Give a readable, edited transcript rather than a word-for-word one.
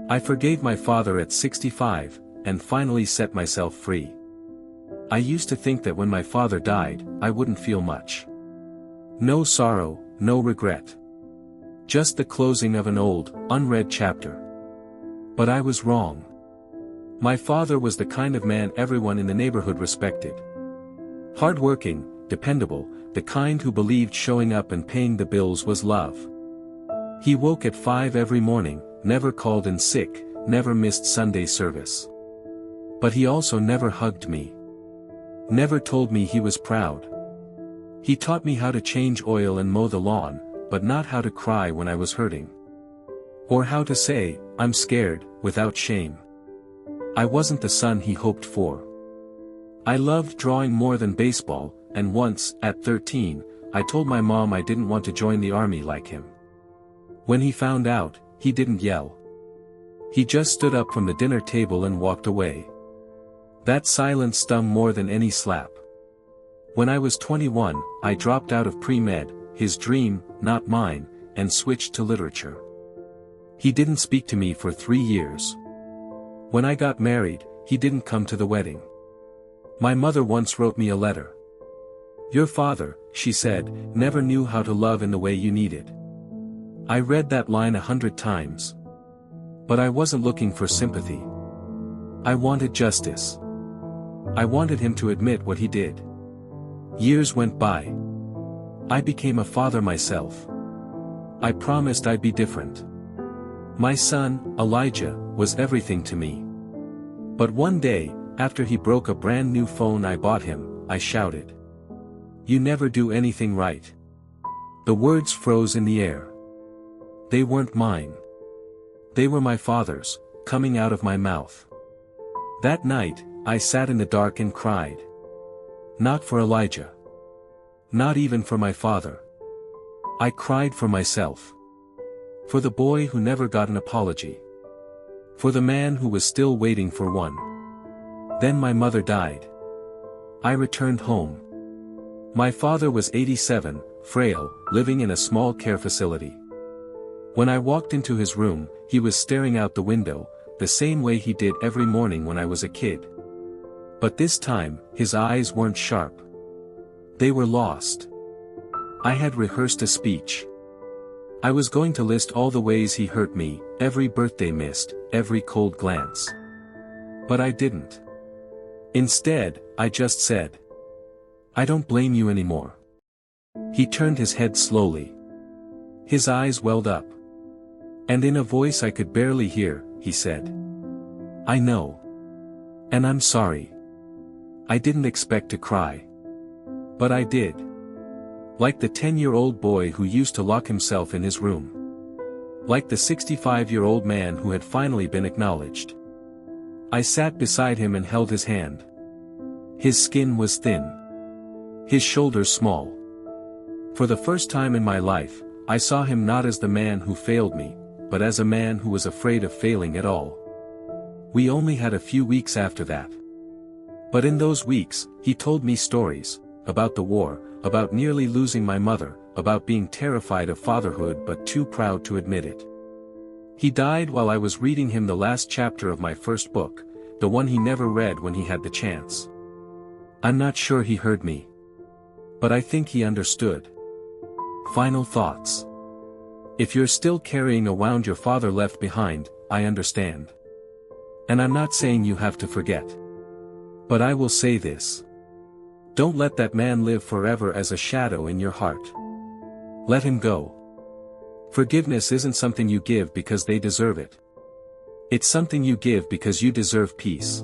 I forgave my father at 65, and finally set myself free. I used to think that when my father died, I wouldn't feel much. No sorrow, no regret. Just the closing of an old, unread chapter. But I was wrong. My father was the kind of man everyone in the neighborhood respected. Hardworking, dependable, the kind who believed showing up and paying the bills was love. He woke at 5 every morning, never called in sick, never missed Sunday service. But he also never hugged me. Never told me he was proud. He taught me how to change oil and mow the lawn, but not how to cry when I was hurting. Or how to say, "I'm scared," without shame. I wasn't the son he hoped for. I loved drawing more than baseball, and once, at 13, I told my mom I didn't want to join the army like him. When he found out, he didn't yell. He just stood up from the dinner table and walked away. That silence stung more than any slap. When I was 21, I dropped out of pre-med, his dream, not mine, and switched to literature. He didn't speak to me for 3 years. When I got married, he didn't come to the wedding. My mother once wrote me a letter. "Your father," she said, "never knew how to love in the way you needed." I read that line 100 times. But I wasn't looking for sympathy. I wanted justice. I wanted him to admit what he did. Years went by. I became a father myself. I promised I'd be different. My son, Elijah, was everything to me. But one day, after he broke a brand new phone I bought him, I shouted, "You never do anything right." The words froze in the air. They weren't mine. They were my father's, coming out of my mouth. That night, I sat in the dark and cried. Not for Elijah. Not even for my father. I cried for myself. For the boy who never got an apology. For the man who was still waiting for one. Then my mother died. I returned home. My father was 87, frail, living in a small care facility. When I walked into his room, he was staring out the window, the same way he did every morning when I was a kid. But this time, his eyes weren't sharp. They were lost. I had rehearsed a speech. I was going to list all the ways he hurt me, every birthday missed, every cold glance. But I didn't. Instead, I just said, "I don't blame you anymore." He turned his head slowly. His eyes welled up. And in a voice I could barely hear, he said, "I know. And I'm sorry. I didn't expect to cry. But I did." Like the 10-year-old boy who used to lock himself in his room. Like the 65-year-old man who had finally been acknowledged. I sat beside him and held his hand. His skin was thin. His shoulders small. For the first time in my life, I saw him not as the man who failed me, but as a man who was afraid of failing at all. We only had a few weeks after that. But in those weeks, he told me stories, about the war, about nearly losing my mother, about being terrified of fatherhood but too proud to admit it. He died while I was reading him the last chapter of my first book, the one he never read when he had the chance. I'm not sure he heard me. But I think he understood. Final thoughts. If you're still carrying around your father left behind, I understand. And I'm not saying you have to forget. But I will say this. Don't let that man live forever as a shadow in your heart. Let him go. Forgiveness isn't something you give because they deserve it. It's something you give because you deserve peace.